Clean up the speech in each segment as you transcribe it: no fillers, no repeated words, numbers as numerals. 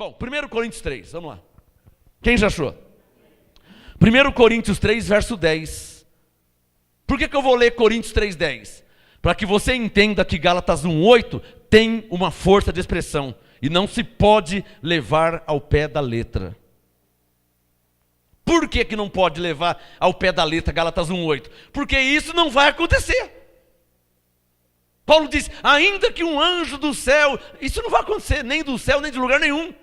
Bom, 1 Coríntios 3, vamos lá. Quem já achou? 1 Coríntios 3, verso 10. Por que eu vou ler Coríntios 3, 10? Para que você entenda que Gálatas 1, 8 tem uma força de expressão e não se pode levar ao pé da letra. Por que não pode levar ao pé da letra Gálatas 1, 8? Porque isso não vai acontecer. Paulo diz, ainda que um anjo do céu, isso não vai acontecer, nem do céu, nem de lugar nenhum.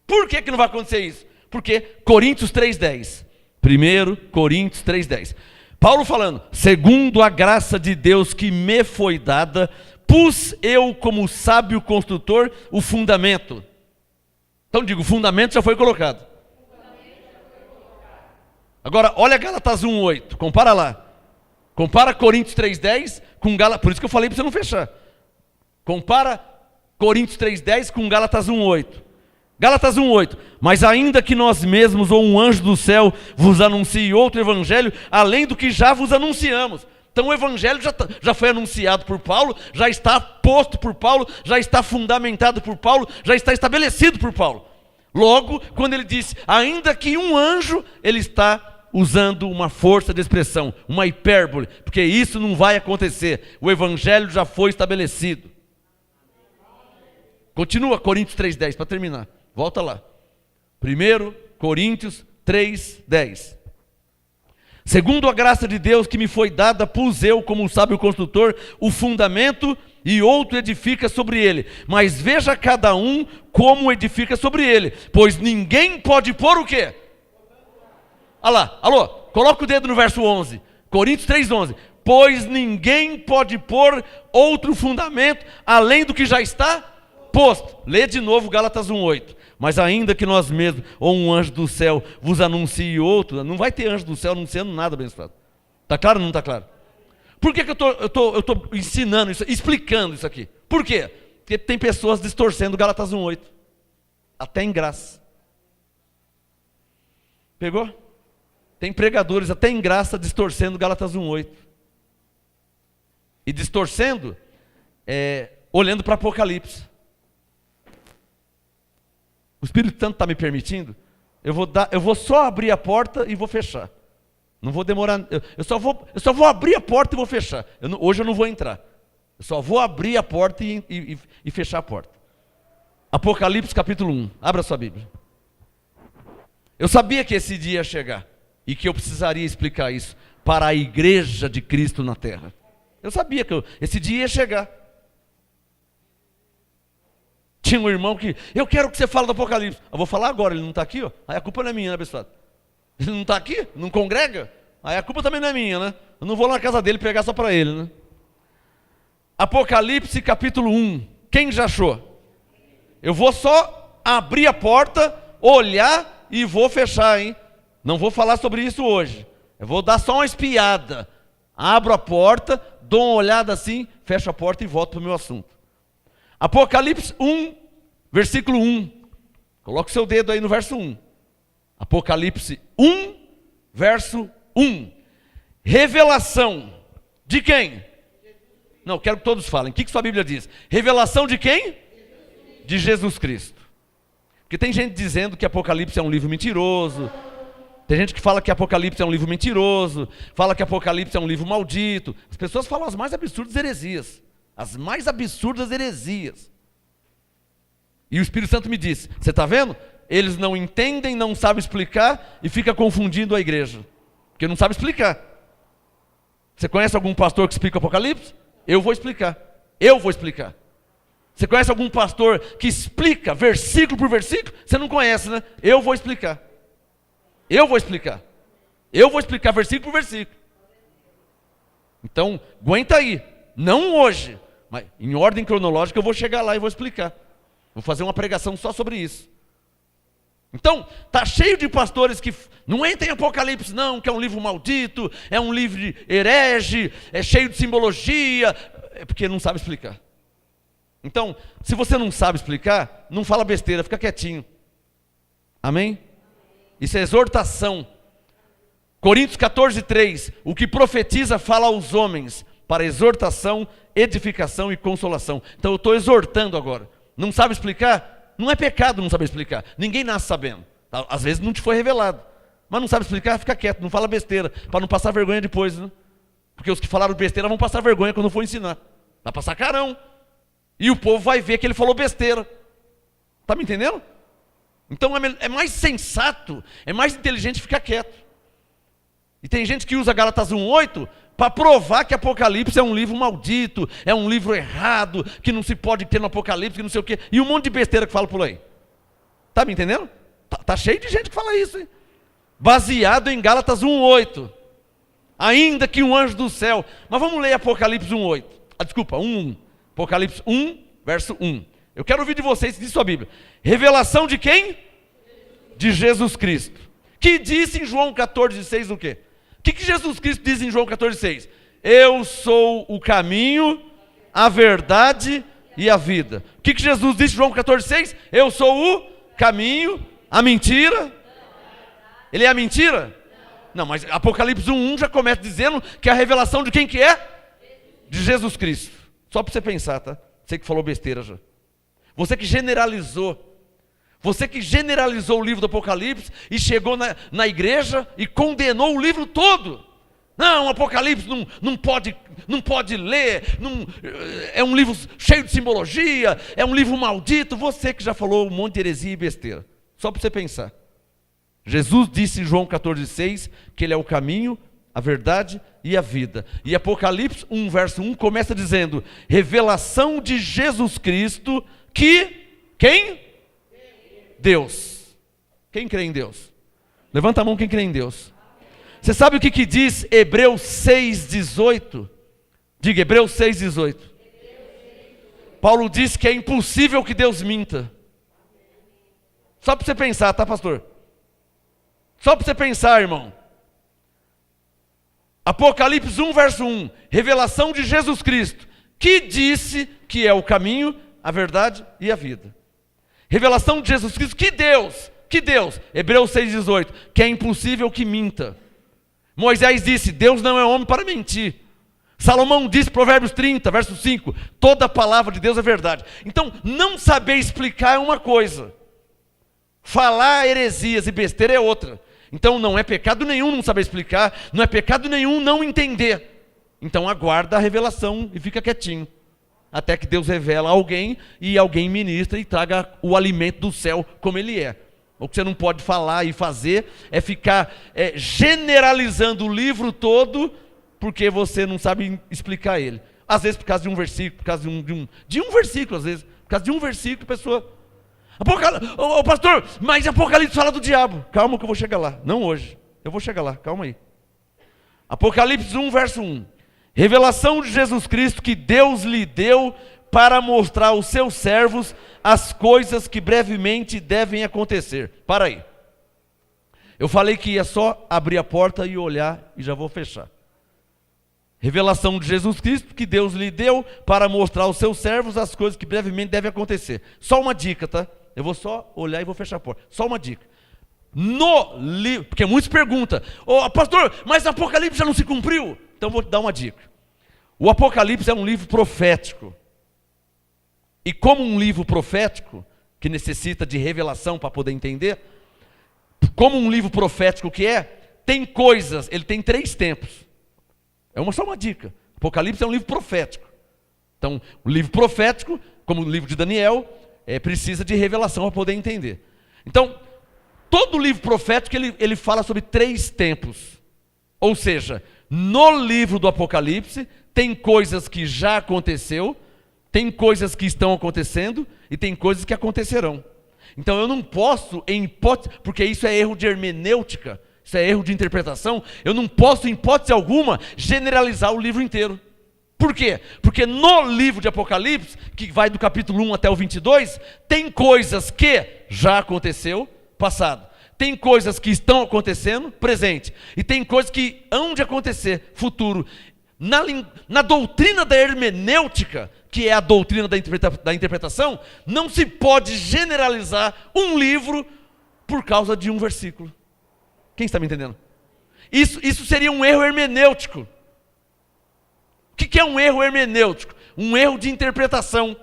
Por que não vai acontecer isso? Porque Coríntios 3,10. 1 Coríntios 3,10. Paulo falando, segundo a graça de Deus que me foi dada, pus eu como sábio construtor o fundamento. Então digo, o fundamento já foi colocado. Agora, olha Gálatas 1,8, compara lá. Compara Coríntios 3,10 com Gálatas, por isso que eu falei para você não fechar. Compara Coríntios 3,10 com Gálatas 1,8. Gálatas 1,8, mas ainda que nós mesmos ou um anjo do céu vos anuncie outro evangelho, além do que já vos anunciamos. Então o evangelho já foi anunciado por Paulo, já está posto por Paulo, já está fundamentado por Paulo, já está estabelecido por Paulo. Logo, quando ele disse, ainda que um anjo, ele está usando uma força de expressão, uma hipérbole, porque isso não vai acontecer, o evangelho já foi estabelecido. Continua Coríntios 3,10 para terminar. Volta lá. 1 Coríntios 3,10. Segundo a graça de Deus que me foi dada, pus eu, como sábio construtor, o fundamento e outro edifica sobre ele. Mas veja cada um como edifica sobre ele. Pois ninguém pode pôr o quê? Olha lá, alô, coloca o dedo no verso 11. Coríntios 3,11. Pois ninguém pode pôr outro fundamento além do que já está posto. Lê de novo Gálatas 1,8. Mas ainda que nós mesmos, ou um anjo do céu, vos anuncie outro, não vai ter anjo do céu anunciando nada, abençoado. Está claro ou não está claro? Por que eu estou ensinando isso, explicando isso aqui? Por quê? Porque tem pessoas distorcendo Gálatas 1,8. Até em graça. Pegou? Tem pregadores até em graça distorcendo Gálatas 1,8. E distorcendo, olhando para Apocalipse. O Espírito Santo está me permitindo, eu vou só abrir a porta e vou fechar. Não vou demorar, eu só vou abrir a porta e vou fechar. Hoje eu não vou entrar. Eu só vou abrir a porta e fechar a porta. Apocalipse capítulo 1, abra sua Bíblia. Eu sabia que esse dia ia chegar e que eu precisaria explicar isso para a igreja de Cristo na terra. Eu sabia que esse dia ia chegar. Tinha um irmão que, eu quero que você fale do Apocalipse. Eu vou falar agora, ele não está aqui, ó. Aí a culpa não é minha, né, pessoal? Ele não está aqui, não congrega. Aí a culpa também não é minha, né? Eu não vou lá na casa dele pregar só para ele, né? Apocalipse capítulo 1. Quem já achou? Eu vou só abrir a porta, olhar e vou fechar, hein? Não vou falar sobre isso hoje. Eu vou dar só uma espiada. Abro a porta, dou uma olhada assim, fecho a porta e volto para o meu assunto. Apocalipse 1, versículo 1. Coloque o seu dedo aí no verso 1. Apocalipse 1, verso 1. Revelação de quem? Não, quero que todos falem. O que sua Bíblia diz? Revelação de quem? De Jesus Cristo. Porque tem gente dizendo que Apocalipse é um livro mentiroso. Tem gente que fala que Apocalipse é um livro mentiroso. Fala que Apocalipse é um livro maldito. As pessoas falam as mais absurdas heresias. As mais absurdas heresias. E o Espírito Santo me disse, você está vendo? Eles não entendem, não sabem explicar e fica confundindo a igreja. Porque não sabe explicar. Você conhece algum pastor que explica o Apocalipse? Eu vou explicar. Eu vou explicar. Você conhece algum pastor que explica versículo por versículo? Você não conhece, né? Eu vou explicar. Eu vou explicar. Eu vou explicar versículo por versículo. Então, aguenta aí. Não hoje. Mas em ordem cronológica eu vou chegar lá e vou explicar. Vou fazer uma pregação só sobre isso. Então, tá cheio de pastores que não entra em Apocalipse não, que é um livro maldito, é um livro de herege, é cheio de simbologia, é porque não sabe explicar. Então, se você não sabe explicar, não fala besteira, fica quietinho. Amém? Isso é exortação. Coríntios 14:3, o que profetiza fala aos homens, para exortação, edificação e consolação. Então eu estou exortando agora. Não sabe explicar? Não é pecado não saber explicar. Ninguém nasce sabendo. Às vezes não te foi revelado. Mas não sabe explicar, fica quieto, não fala besteira, para não passar vergonha depois, né? Porque os que falaram besteira vão passar vergonha quando for ensinar. Vai passar carão. E o povo vai ver que ele falou besteira. Está me entendendo? Então é mais sensato, é mais inteligente ficar quieto. E tem gente que usa Gálatas 1:8 para provar que Apocalipse é um livro maldito, é um livro errado, que não se pode ter no Apocalipse, que não sei o quê. E um monte de besteira que fala por aí. Está me entendendo? Tá cheio de gente que fala isso, hein? Baseado em Gálatas 1:8. Ainda que um anjo do céu. Mas vamos ler Apocalipse 1:8. Desculpa, 1:1. Apocalipse 1, verso 1. Eu quero ouvir de vocês, diz sua Bíblia. Revelação de quem? De Jesus Cristo. Que disse em João 14,6 o quê? O que Jesus Cristo diz em João 14,6? Eu sou o caminho, a verdade e a vida. O que Jesus disse em João 14,6? Eu sou o caminho, a mentira. Ele é a mentira? Não, mas Apocalipse 1:1 já começa dizendo que a revelação de quem que é? De Jesus Cristo. Só para você pensar, tá? Você que falou besteira já. Você que generalizou. Você que generalizou o livro do Apocalipse e chegou na igreja e condenou o livro todo. Não, Apocalipse não pode ler, é um livro cheio de simbologia, é um livro maldito. Você que já falou um monte de heresia e besteira. Só para você pensar. Jesus disse em João 14,6 que ele é o caminho, a verdade e a vida. E Apocalipse 1, verso 1 começa dizendo: revelação de Jesus Cristo que... Quem? Deus. Quem crê em Deus? Levanta a mão quem crê em Deus. Você sabe o que diz Hebreus 6,18? Diga, Hebreus 6,18. Paulo diz que é impossível que Deus minta. Só para você pensar, tá, pastor? Só para você pensar, irmão. Apocalipse 1, verso 1. Revelação de Jesus Cristo, que disse que é o caminho, a verdade e a vida. Revelação de Jesus Cristo, que Deus, Hebreus 6,18, que é impossível que minta. Moisés disse, Deus não é homem para mentir. Salomão disse, Provérbios 30, verso 5, toda a palavra de Deus é verdade. Então, não saber explicar é uma coisa. Falar heresias e besteira é outra. Então não é pecado nenhum não saber explicar, não é pecado nenhum não entender. Então aguarda a revelação e fica quietinho. Até que Deus revela a alguém e alguém ministra e traga o alimento do céu como ele é. O que você não pode falar e fazer é ficar generalizando o livro todo porque você não sabe explicar ele. Às vezes por causa de um versículo, por causa de um versículo, às vezes. Por causa de um versículo, a pessoa... pastor, mas Apocalipse fala do diabo. Calma que eu vou chegar lá. Não hoje. Eu vou chegar lá, calma aí. Apocalipse 1, verso 1. Revelação de Jesus Cristo que Deus lhe deu para mostrar aos seus servos as coisas que brevemente devem acontecer. Para aí. Eu falei que ia só abrir a porta e olhar e já vou fechar. Revelação de Jesus Cristo que Deus lhe deu para mostrar aos seus servos as coisas que brevemente devem acontecer. Só uma dica, tá? Eu vou só olhar e vou fechar a porta. Só uma dica. No livro, porque muitos perguntam, pastor, mas Apocalipse já não se cumpriu? Então vou te dar uma dica. O Apocalipse é um livro profético. E como um livro profético, que necessita de revelação para poder entender, como um livro profético que é, tem coisas, ele tem 3 tempos. Só uma dica. Apocalipse é um livro profético. Então, o livro profético, como o livro de Daniel, precisa de revelação para poder entender. Então, todo livro profético, ele fala sobre 3 tempos. Ou seja, no livro do Apocalipse, tem coisas que já aconteceu, tem coisas que estão acontecendo, e tem coisas que acontecerão. Então, eu não posso, em hipótese, porque isso é erro de hermenêutica, isso é erro de interpretação, eu não posso, em hipótese alguma, generalizar o livro inteiro. Por quê? Porque no livro de Apocalipse, que vai do capítulo 1 até o 22, tem coisas que já aconteceu, passado. Tem coisas que estão acontecendo, presente. E tem coisas que hão de acontecer, futuro. Na doutrina da hermenêutica, que é a doutrina da interpretação, não se pode generalizar um livro por causa de um versículo. Quem está me entendendo? Isso seria um erro hermenêutico. O que é um erro hermenêutico? Um erro de interpretação.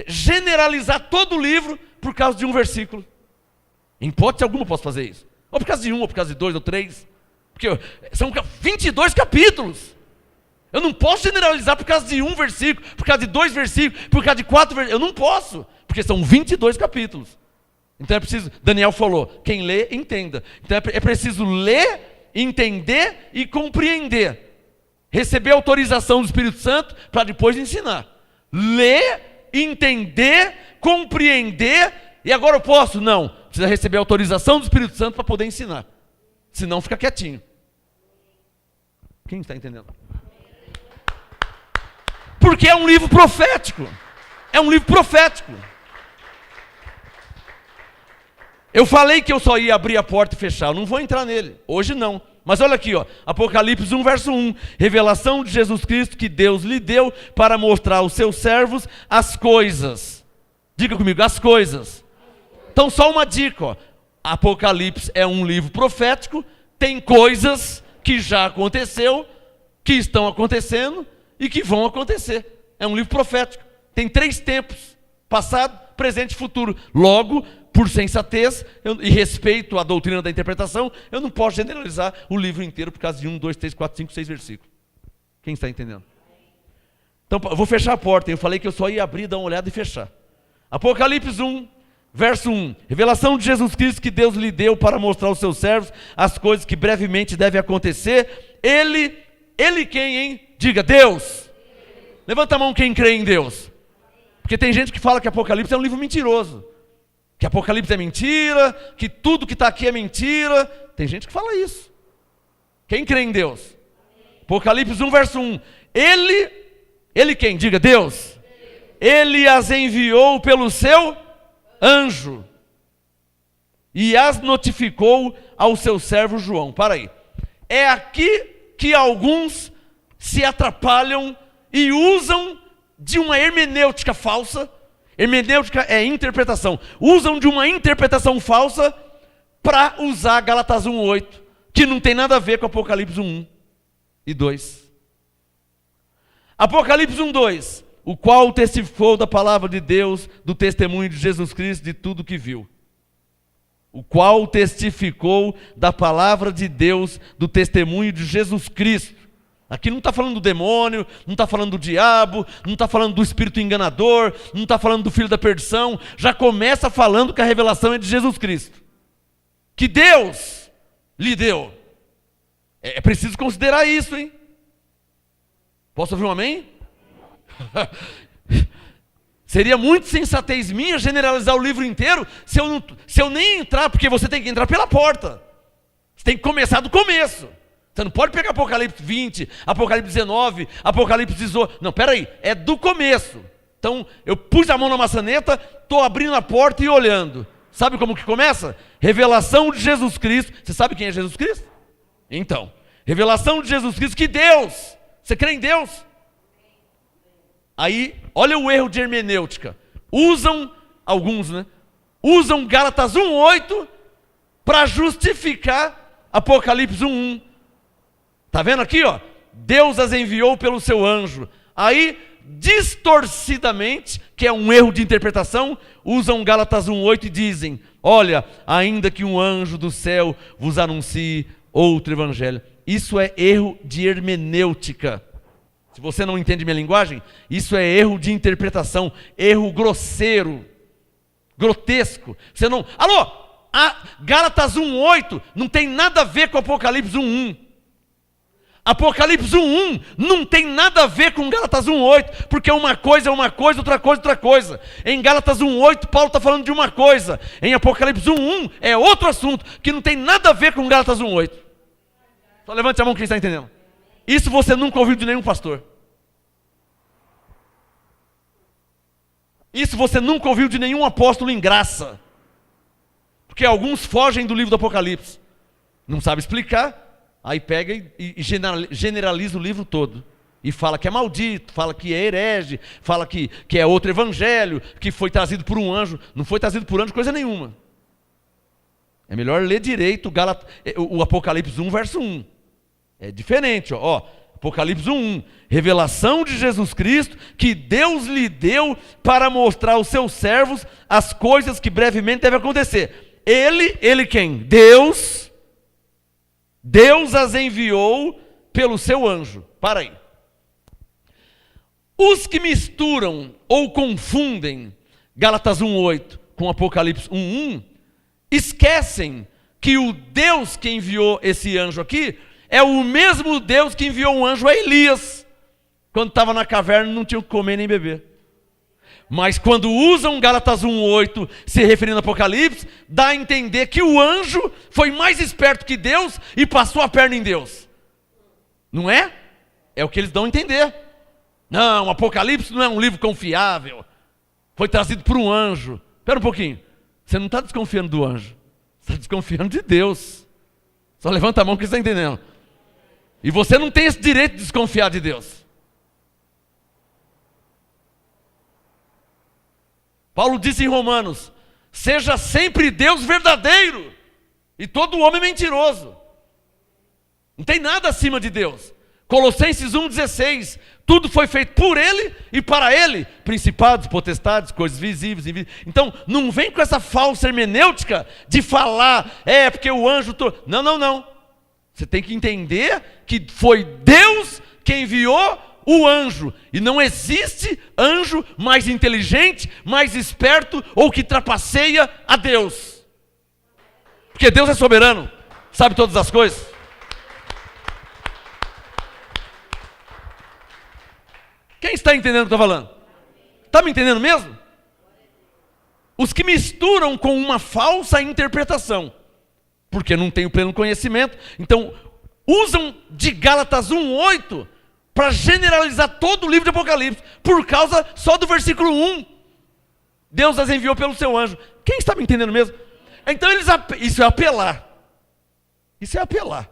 generalizar todo o livro por causa de um versículo. Em hipótese alguma eu posso fazer isso. Ou por causa de um, ou por causa de dois, ou três. Porque são 22 capítulos. Eu não posso generalizar por causa de um versículo, por causa de dois versículos, por causa de 4 versículos. Eu não posso, porque são 22 capítulos. Então é preciso, Daniel falou, quem lê, entenda. Então é preciso ler, entender e compreender. Receber autorização do Espírito Santo para depois ensinar. Ler, entender, compreender, e agora eu posso? Não. Precisa receber autorização do Espírito Santo para poder ensinar. Senão fica quietinho. Quem está entendendo? Porque é um livro profético. É um livro profético. Eu falei que eu só ia abrir a porta e fechar. Eu não vou entrar nele. Hoje não. Mas olha aqui, ó, Apocalipse 1, verso 1. Revelação de Jesus Cristo que Deus lhe deu para mostrar aos seus servos as coisas. Diga comigo, as coisas. Então só uma dica, ó. Apocalipse é um livro profético. Tem coisas que já aconteceu, que estão acontecendo e que vão acontecer. É um livro profético. Tem 3 tempos: passado, presente e futuro. Logo, por sensatez e respeito à doutrina da interpretação, eu não posso generalizar o livro inteiro por causa de 1, 2, 3, 4, 5, 6 versículos. Quem está entendendo? Então, eu vou fechar a porta. Eu falei que eu só ia abrir, dar uma olhada e fechar. Apocalipse 1, verso 1. Revelação de Jesus Cristo que Deus lhe deu para mostrar aos seus servos as coisas que brevemente devem acontecer. Ele quem, hein? Diga, Deus. Levanta a mão quem crê em Deus. Porque tem gente que fala que Apocalipse é um livro mentiroso. Que Apocalipse é mentira, que tudo que está aqui é mentira. Tem gente que fala isso. Quem crê em Deus? Apocalipse 1, verso 1. Ele quem? Diga, Deus. Ele as enviou pelo seu anjo e as notificou ao seu servo João. Para aí. É aqui que alguns se atrapalham e usam de uma hermenêutica falsa. Hermenêutica é interpretação. Usam de uma interpretação falsa para usar Gálatas 1:8, que não tem nada a ver com Apocalipse 1 e 2. Apocalipse 1:2, o qual testificou da palavra de Deus, do testemunho de Jesus Cristo, de tudo que viu. O qual testificou da palavra de Deus, do testemunho de Jesus Cristo. Aqui não está falando do demônio, não está falando do diabo, não está falando do espírito enganador, não está falando do filho da perdição. Já começa falando que a revelação é de Jesus Cristo, que Deus lhe deu. É preciso considerar isso, hein? Posso ouvir um amém? Seria muito sensatez minha generalizar o livro inteiro se eu nem entrar, porque você tem que entrar pela porta. Você tem que começar do começo. Você não pode pegar Apocalipse 20, Apocalipse 19, Apocalipse 18. Não, peraí, é do começo. Então, eu pus a mão na maçaneta, estou abrindo a porta e olhando. Sabe como que começa? Revelação de Jesus Cristo. Você sabe quem é Jesus Cristo? Então, revelação de Jesus Cristo, que Deus. Você crê em Deus? Aí, olha o erro de hermenêutica. Alguns, né? Usam Gálatas 1:8 para justificar Apocalipse 1:1. Está vendo aqui, ó? Deus as enviou pelo seu anjo. Aí, distorcidamente, que é um erro de interpretação, usam Gálatas 1:8 e dizem: olha, ainda que um anjo do céu vos anuncie outro evangelho. Isso é erro de hermenêutica. Se você não entende minha linguagem, isso é erro de interpretação, erro grosseiro, grotesco. Você não... Alô, Gálatas 1:8 não tem nada a ver com Apocalipse 1:1. Apocalipse 1:1 não tem nada a ver com Gálatas 1:8, porque uma coisa é uma coisa, outra coisa é outra coisa. Em Gálatas 1:8, Paulo está falando de uma coisa. Em Apocalipse 1:1 é outro assunto, que não tem nada a ver com Gálatas 1:8. Só levante a mão quem está entendendo. Isso você nunca ouviu de nenhum pastor. Isso você nunca ouviu de nenhum apóstolo em graça. Porque alguns fogem do livro do Apocalipse. Não sabe explicar. Aí pega e generaliza o livro todo. E fala que é maldito, fala que é herege, fala que é outro evangelho, que foi trazido por um anjo. Não foi trazido por anjo coisa nenhuma. É melhor ler direito o Apocalipse 1, verso 1. É diferente, ó. Apocalipse 1:1. Revelação de Jesus Cristo que Deus lhe deu para mostrar aos seus servos as coisas que brevemente devem acontecer. Ele quem? Deus as enviou pelo seu anjo. Para aí. Os que misturam ou confundem Gálatas 1:8 com Apocalipse 1:1 esquecem que o Deus que enviou esse anjo aqui é o mesmo Deus que enviou um anjo a Elias, quando estava na caverna e não tinha o que comer nem beber. Mas quando usam Gálatas 1:8 se referindo a Apocalipse, dá a entender que o anjo foi mais esperto que Deus e passou a perna em Deus. Não é? É o que eles dão a entender. Não, Apocalipse não é um livro confiável. Foi trazido por um anjo. Espera um pouquinho. Você não está desconfiando do anjo. Você está desconfiando de Deus. Só levanta a mão que você está entendendo. E você não tem esse direito de desconfiar de Deus. Paulo disse em Romanos: seja sempre Deus verdadeiro e todo homem mentiroso. Não tem nada acima de Deus. Colossenses 1:16, tudo foi feito por Ele e para Ele, principados, potestades, coisas visíveis, invisíveis. Então, não vem com essa falsa hermenêutica de falar, porque o anjo... Não. Você tem que entender que foi Deus que enviou o anjo. E não existe anjo mais inteligente, mais esperto ou que trapaceia a Deus. Porque Deus é soberano, sabe todas as coisas. Quem está entendendo o que eu estou falando? Está me entendendo mesmo? Os que misturam com uma falsa interpretação, porque não tem o pleno conhecimento, então usam de Gálatas 1:8 para generalizar todo o livro de Apocalipse, por causa só do versículo 1. Deus as enviou pelo seu anjo. Quem está me entendendo mesmo? Então isso é apelar. Isso é apelar.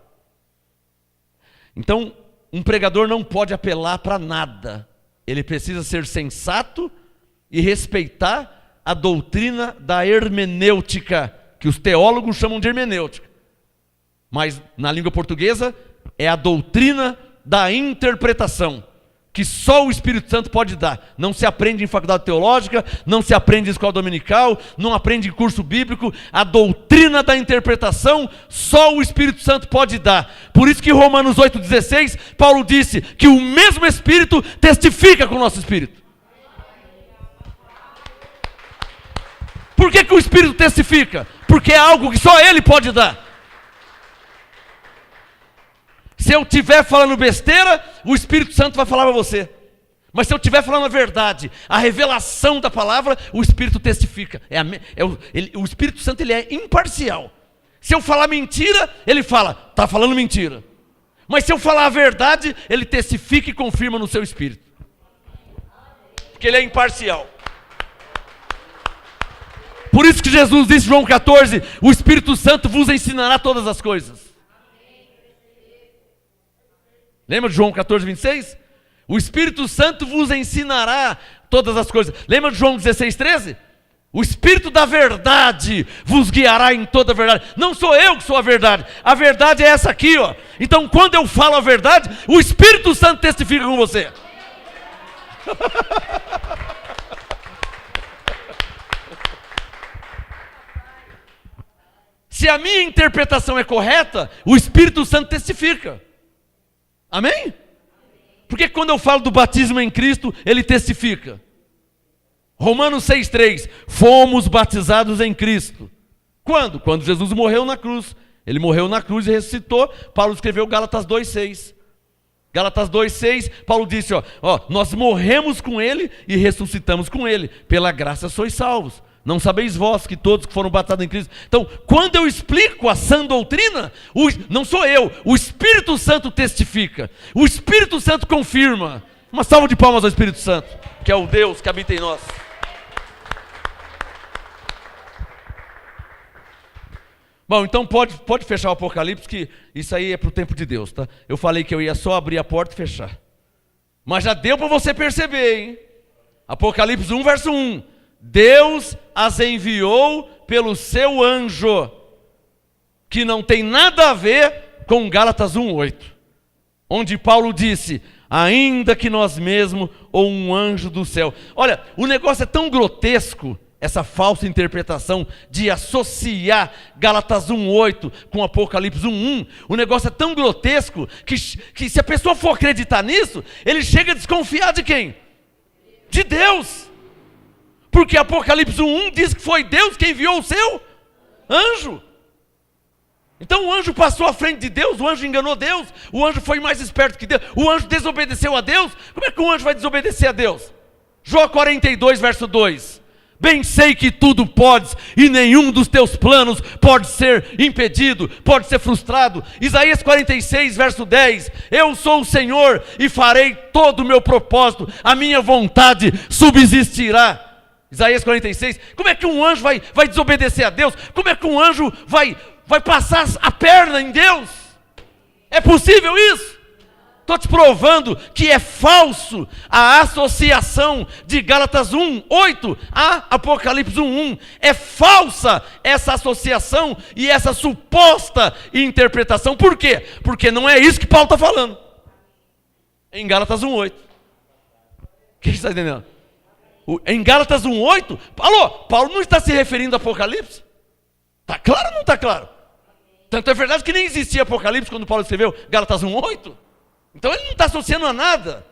Então, um pregador não pode apelar para nada. Ele precisa ser sensato e respeitar a doutrina da hermenêutica, que os teólogos chamam de hermenêutica. Mas na língua portuguesa é a doutrina da interpretação, que só o Espírito Santo pode dar. Não se aprende em faculdade teológica, não se aprende em escola dominical, não aprende em curso bíblico. A doutrina da interpretação só o Espírito Santo pode dar. Por isso que em Romanos 8:16, Paulo disse que o mesmo Espírito testifica com o nosso Espírito. Por que o Espírito testifica? Porque é algo que só Ele pode dar. Se eu estiver falando besteira, o Espírito Santo vai falar para você. Mas se eu estiver falando a verdade, a revelação da palavra, o Espírito testifica. O Espírito Santo ele é imparcial. Se eu falar mentira, ele fala, está falando mentira. Mas se eu falar a verdade, ele testifica e confirma no seu espírito. Porque ele é imparcial. Por isso que Jesus disse em João 14, o Espírito Santo vos ensinará todas as coisas. Lembra de João 14:26? O Espírito Santo vos ensinará todas as coisas. Lembra de João 16:13? O Espírito da verdade vos guiará em toda a verdade. Não sou eu que sou a verdade é essa aqui, ó. Então quando eu falo a verdade, o Espírito Santo testifica com você. Se a minha interpretação é correta, o Espírito Santo testifica. Amém? Porque quando eu falo do batismo em Cristo, ele testifica. Romanos 6:3, fomos batizados em Cristo. Quando? Quando Jesus morreu na cruz. Ele morreu na cruz e ressuscitou. Paulo escreveu Gálatas 2:6. Gálatas 2:6, Paulo disse, nós morremos com ele e ressuscitamos com ele. Pela graça sois salvos. Não sabeis vós que todos que foram batizados em Cristo. Então, quando eu explico a sã doutrina, não sou eu, o Espírito Santo testifica. O Espírito Santo confirma. Uma salva de palmas ao Espírito Santo, que é o Deus que habita em nós. Bom, então pode fechar o Apocalipse, que isso aí é para o tempo de Deus, tá? Eu falei que eu ia só abrir a porta e fechar. Mas já deu para você perceber, hein? Apocalipse 1:1. Deus as enviou pelo seu anjo, que não tem nada a ver com Gálatas 1:8. onde Paulo disse, ainda que nós mesmos ou um anjo do céu. Olha, o negócio é tão grotesco, essa falsa interpretação de associar Gálatas 1:8 com Apocalipse 1:1. O negócio é tão grotesco que se a pessoa for acreditar nisso, ele chega a desconfiar de quem? De Deus. Porque Apocalipse 1:1 diz que foi Deus quem enviou o seu anjo. Então o anjo passou à frente de Deus, o anjo enganou Deus, o anjo foi mais esperto que Deus, o anjo desobedeceu a Deus. Como é que um anjo vai desobedecer a Deus? Jó 42, verso 2. Bem sei que tudo podes, e nenhum dos teus planos pode ser impedido, pode ser frustrado. Isaías 46, verso 10. Eu sou o Senhor e farei todo o meu propósito, a minha vontade subsistirá. Isaías 46. Como é que um anjo vai desobedecer a Deus? Como é que um anjo vai passar a perna em Deus? É possível isso? Estou te provando que é falso a associação de Gálatas 1:8 a Apocalipse 1:1. É falsa essa associação e essa suposta interpretação. Por quê? Porque não é isso que Paulo está falando em Gálatas 1:8. O que você está entendendo? Em Gálatas 1:8, Paulo não está se referindo a Apocalipse? Está claro ou não está claro? Tanto é verdade que nem existia Apocalipse quando Paulo escreveu Gálatas 1:8. Então ele não está associando a nada.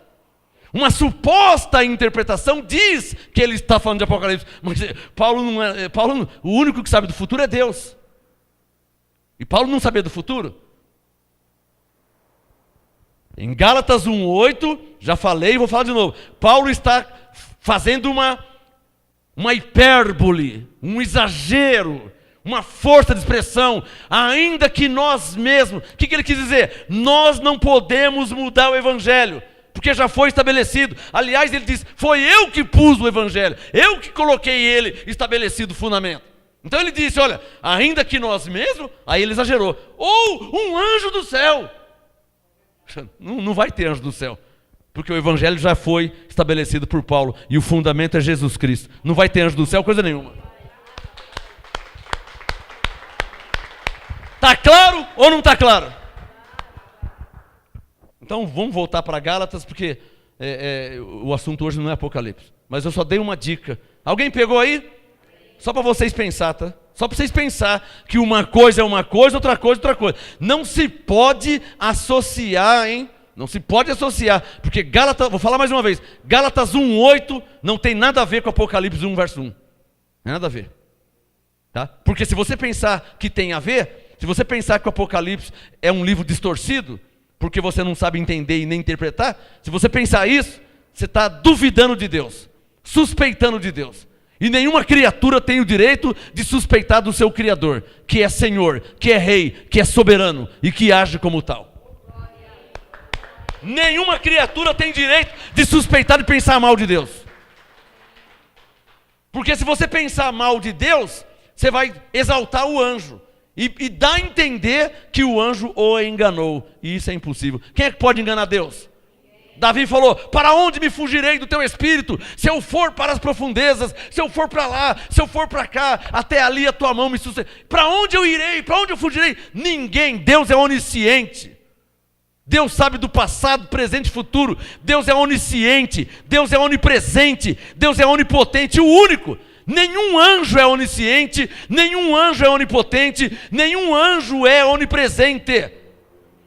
Uma suposta interpretação diz que ele está falando de Apocalipse, mas Paulo não é. O único que sabe do futuro é Deus. E Paulo não sabia do futuro. Em Gálatas 1:8, já falei e vou falar de novo. Paulo está fazendo uma hipérbole, um exagero, uma força de expressão, ainda que nós mesmos. O que ele quis dizer? Nós não podemos mudar o Evangelho, porque já foi estabelecido. Aliás, ele diz, foi eu que pus o Evangelho, eu que coloquei ele estabelecido o fundamento. Então ele disse, olha, ainda que nós mesmos, aí ele exagerou, ou um anjo do céu. Não vai ter anjo do céu, porque o Evangelho já foi estabelecido por Paulo, e o fundamento é Jesus Cristo. Não vai ter anjo do céu, coisa nenhuma. Está claro ou não está claro? Então vamos voltar para Gálatas, porque o assunto hoje não é Apocalipse. Mas eu só dei uma dica. Alguém pegou aí? Só para vocês pensar, tá? Só para vocês pensar que uma coisa é uma coisa, outra coisa é outra coisa. Não se pode associar, hein? Não se pode associar, porque Gálatas, vou falar mais uma vez, Gálatas 1:8 não tem nada a ver com Apocalipse 1, verso 1. Não tem nada a ver. Tá? Porque se você pensar que tem a ver, se você pensar que o Apocalipse é um livro distorcido, porque você não sabe entender e nem interpretar, se você pensar isso, você está duvidando de Deus, suspeitando de Deus. E nenhuma criatura tem o direito de suspeitar do seu Criador, que é Senhor, que é Rei, que é soberano e que age como tal. Nenhuma criatura tem direito de suspeitar e pensar mal de Deus. Porque se você pensar mal de Deus, você vai exaltar o anjo. E dá a entender que o anjo o enganou. E isso é impossível. Quem é que pode enganar Deus? Davi falou, para onde me fugirei do teu espírito? Se eu for para as profundezas, se eu for para lá, se eu for para cá, até ali a tua mão me sustenta. Para onde eu irei? Para onde eu fugirei? Ninguém. Deus é onisciente. Deus sabe do passado, presente e futuro. Deus é onisciente. Deus é onipresente. Deus é onipotente, o único. Nenhum anjo é onisciente, nenhum anjo é onipotente, nenhum anjo é onipresente.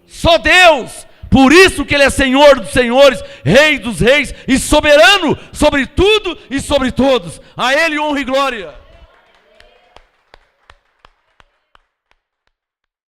Só Deus. Por isso que Ele é Senhor dos senhores, Rei dos reis e soberano sobre tudo e sobre todos. A Ele honra e glória.